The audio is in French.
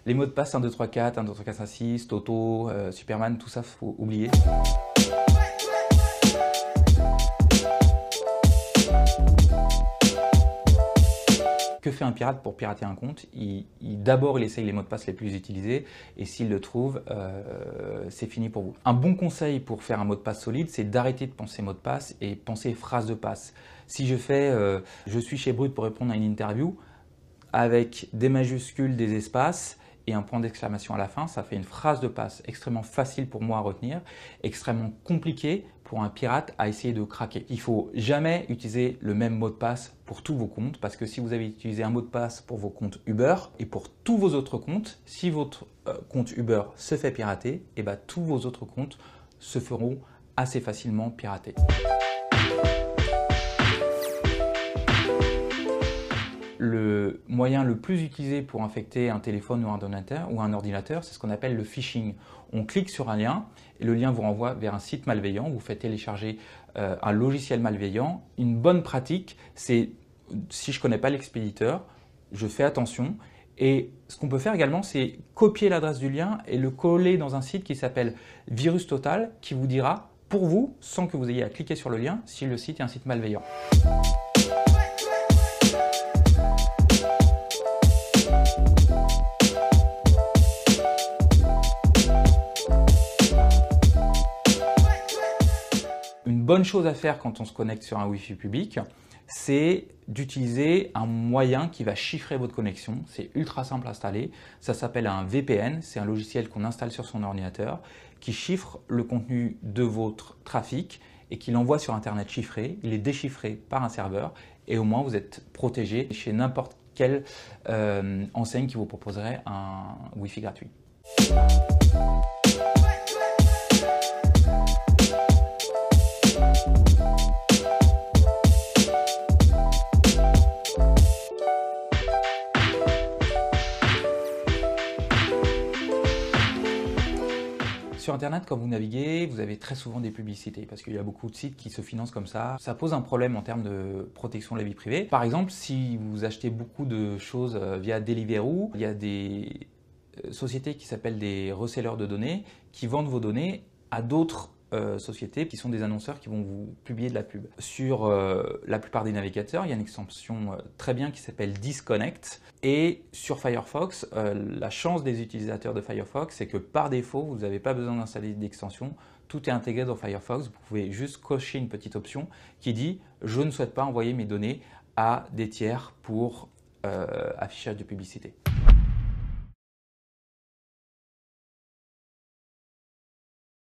Les mots de passe 1, 2, 3, 4, 1, 2, 3, 4, 5, 6, Toto, Superman, tout ça, faut oublier. Que fait un pirate pour pirater un compte? D'abord, il essaye les mots de passe les plus utilisés et s'il le trouve, c'est fini pour vous. Un bon conseil pour faire un mot de passe solide, c'est d'arrêter de penser mot de passe et penser phrase de passe. Si je fais je suis chez Brut pour répondre à une interview, avec des majuscules, des espaces et un point d'exclamation à la fin, ça fait une phrase de passe extrêmement facile pour moi à retenir, extrêmement compliquée pour un pirate à essayer de craquer. Il ne faut jamais utiliser le même mot de passe pour tous vos comptes parce que si vous avez utilisé un mot de passe pour vos comptes Uber et pour tous vos autres comptes, si votre compte Uber se fait pirater, et ben, tous vos autres comptes se feront assez facilement pirater. Le moyen le plus utilisé pour infecter un téléphone ou un ordinateur, c'est ce qu'on appelle le phishing. On clique sur un lien et le lien vous renvoie vers un site malveillant, vous faites télécharger un logiciel malveillant. Une bonne pratique, c'est si je ne connais pas l'expéditeur, je fais attention. Et ce qu'on peut faire également, c'est copier l'adresse du lien et le coller dans un site qui s'appelle Virus Total, qui vous dira pour vous, sans que vous ayez à cliquer sur le lien, si le site est un site malveillant. Une bonne chose à faire quand on se connecte sur un Wi-Fi public, c'est d'utiliser un moyen qui va chiffrer votre connexion. C'est ultra simple à installer. Ça s'appelle un VPN. C'est un logiciel qu'on installe sur son ordinateur qui chiffre le contenu de votre trafic et qui l'envoie sur Internet chiffré. Il est déchiffré par un serveur et au moins vous êtes protégé chez n'importe quelle enseigne qui vous proposerait un Wi-Fi gratuit. Sur Internet, quand vous naviguez, vous avez très souvent des publicités parce qu'il y a beaucoup de sites qui se financent comme ça. Ça pose un problème en termes de protection de la vie privée. Par exemple, si vous achetez beaucoup de choses via Deliveroo, il y a des sociétés qui s'appellent des resellers de données qui vendent vos données à d'autres sociétés qui sont des annonceurs qui vont vous publier de la pub. Sur la plupart des navigateurs, il y a une extension très bien qui s'appelle Disconnect. Et sur Firefox, la chance des utilisateurs de Firefox, c'est que par défaut, vous n'avez pas besoin d'installer d'extension. Tout est intégré dans Firefox. Vous pouvez juste cocher une petite option qui dit « Je ne souhaite pas envoyer mes données à des tiers pour affichage de publicité ».